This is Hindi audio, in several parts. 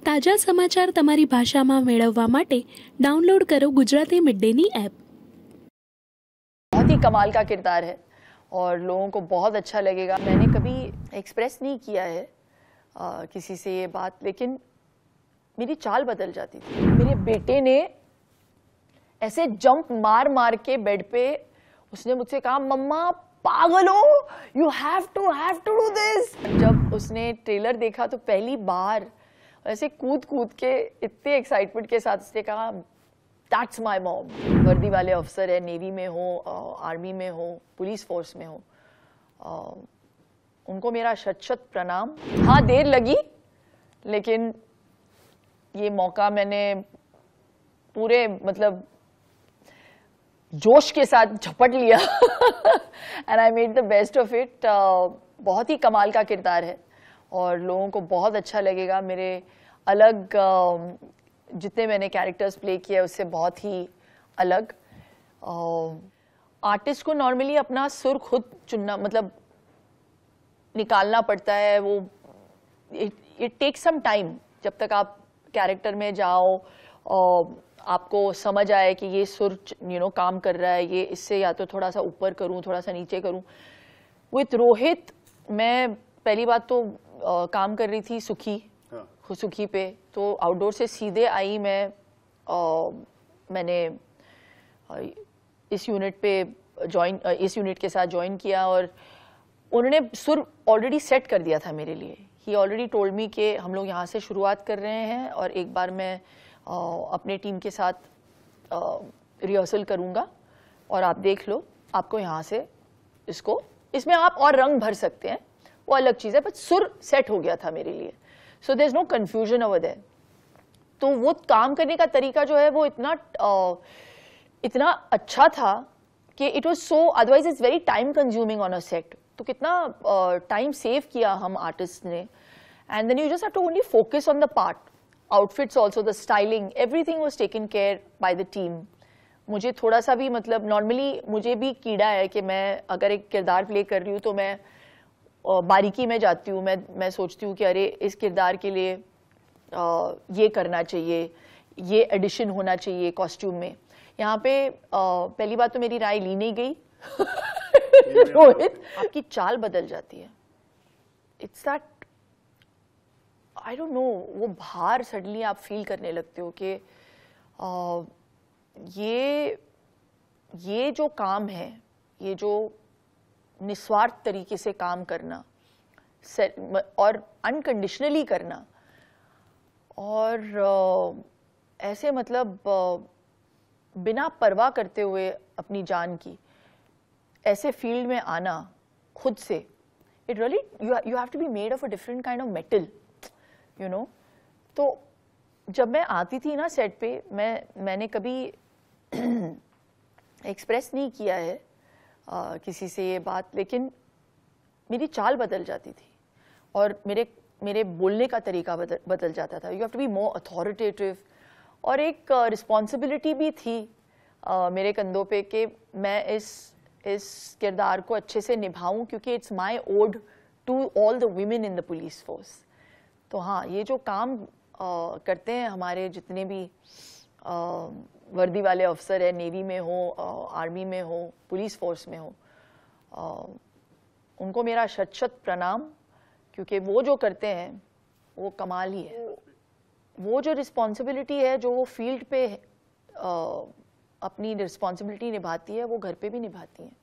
તાજા સમાચાર તમારી ભાષામાં મેળવવા માટે ડાઉનલોડ કરો ગુજરાતી મિડ ડેની એપ। बहुत ही कमाल का किरदार है और लोगों को बहुत अच्छा लगेगा। मैंने कभी एक्सप्रेस नहीं किया है किसी से ये बात, लेकिन मेरी चाल बदल जाती थी। मेरे बेटे ने ऐसे जंप मार मार के बेड पे उसने मुझसे कहा, मम्मा पागल हो, you have to do this. जब उसने ट्रेलर देखा तो पहली बार ऐसे कूद कूद के इतने एक्साइटमेंट के साथ उसने कहा, दैट्स माई मॉम। वर्दी वाले अफसर है, नेवी में हो, आर्मी में हो, पुलिस फोर्स में हो, उनको मेरा शत शत प्रणाम। हाँ, देर लगी, लेकिन ये मौका मैंने पूरे मतलब जोश के साथ झपट लिया and I made the best of it. बहुत ही कमाल का किरदार है और लोगों को बहुत अच्छा लगेगा। मेरे अलग जितने मैंने कैरेक्टर्स प्ले किए उससे बहुत ही अलग। आर्टिस्ट को नॉर्मली अपना सुर खुद चुनना मतलब निकालना पड़ता है। वो इट टेक्स सम टाइम, जब तक आप कैरेक्टर में जाओ और आपको समझ आए कि ये सुर काम कर रहा है, ये इससे या तो थोड़ा सा ऊपर करूं, थोड़ा सा नीचे करूं। विथ रोहित मैं पहली बात तो काम कर रही थी सुखी पे, तो आउटडोर से सीधे आई मैं। मैंने इस यूनिट के साथ ज्वाइन किया और उन्होंने सुर ऑलरेडी सेट कर दिया था मेरे लिए। ही ऑलरेडी टोल्ड मी कि हम लोग यहाँ से शुरुआत कर रहे हैं और एक बार मैं अपने टीम के साथ रिहर्सल करूँगा और आप देख लो, आपको यहाँ से इसमें आप और रंग भर सकते हैं, वो अलग चीज़ है, बट सुर सेट हो गया था मेरे लिए। So there is no confusion over there. तो वो काम करने का तरीका जो है वो इतना अच्छा था कि it was so, otherwise it's very time consuming on a set. तो कितना टाइम सेव किया हम आर्टिस्ट ने। And then you just have to only focus on the part, outfits also, the styling, everything was taken care by the team. मुझे थोड़ा सा भी मतलब नॉर्मली मुझे भी कीड़ा है कि मैं अगर एक किरदार प्ले कर रही हूँ तो मैं बारीकी में जाती हूँ। मैं सोचती हूँ कि अरे इस किरदार के लिए ये करना चाहिए, ये एडिशन होना चाहिए कॉस्ट्यूम में। यहाँ पे पहली बात तो मेरी राय ली नहीं गई रोहित, आपकी चाल बदल जाती है। It's that, I don't know, वो भार सडनली आप फील करने लगते हो कि ये जो काम है, ये जो निस्वार्थ तरीके से काम करना और अनकंडीशनली करना और ऐसे मतलब बिना परवाह करते हुए अपनी जान की ऐसे फील्ड में आना खुद से, it really you have to be made of a different kind of metal, you know. तो जब मैं आती थी ना सेट पे, मैंने कभी एक्सप्रेस नहीं किया है किसी से ये बात, लेकिन मेरी चाल बदल जाती थी और मेरे बोलने का तरीका बदल जाता था। You have to be more authoritative और एक रिस्पॉन्सिबिलिटी भी थी मेरे कंधों पे कि मैं इस किरदार को अच्छे से निभाऊं, क्योंकि it's my ode to all the women in the police force. तो हाँ, ये जो काम करते हैं हमारे जितने भी वर्दी वाले अफसर है, नेवी में हो, आर्मी में हो, पुलिस फोर्स में हो, उनको मेरा शत शत प्रणाम, क्योंकि वो जो करते हैं वो कमाल ही है। वो जो रिस्पॉन्सिबिलिटी है, जो वो फील्ड पे अपनी रिस्पॉन्सिबिलिटी निभाती है, वो घर पे भी निभाती हैं,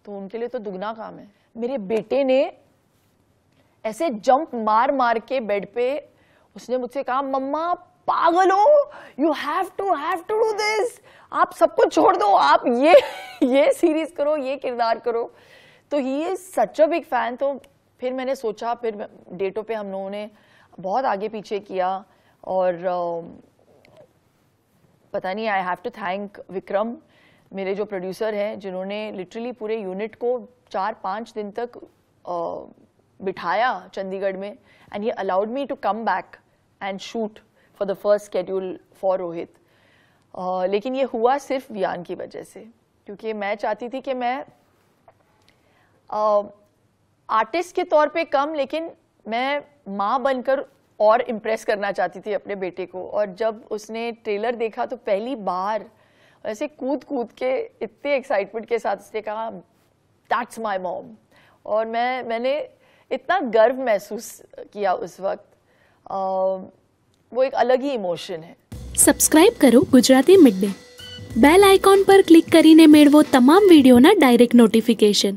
तो उनके लिए तो दुगना काम है। मेरे बेटे ने ऐसे जंप मार मार के बेड पे उसने मुझसे कहा, मम्मा पागल हो, you have to do this. आप सब कुछ छोड़ दो, आप ये सीरीज करो, ये किरदार करो। तो he is such a big fan. तो फिर मैंने सोचा, फिर डेटों पे हम लोगों ने बहुत आगे पीछे किया और पता नहीं, I have to thank Vikram, मेरे जो प्रोड्यूसर हैं, जिन्होंने लिटरली पूरे यूनिट को 4-5 दिन तक बिठाया चंडीगढ़ में, and he allowed me to come back and shoot for the first schedule for Rohit. लेकिन ये हुआ सिर्फ वियान की वजह से, क्योंकि मैं चाहती थी कि मैं आर्टिस्ट के तौर पे कम, लेकिन मैं माँ बनकर और इम्प्रेस करना चाहती थी अपने बेटे को। और जब उसने ट्रेलर देखा तो पहली बार ऐसे कूद कूद के इतने एक्साइटमेंट के साथ उसने कहा दैट्स माय मॉम। और मैंने इतना गर्व महसूस किया उस वक्त। वो एक अलग ही इमोशन है। સબસ્ક્રાઇબ કરો Gujarati mid day. Bell icon પર ક્લિક કરીને મેળવો તમામ વિડીયોના ડાયરેક્ટ નોટિફિકેશન.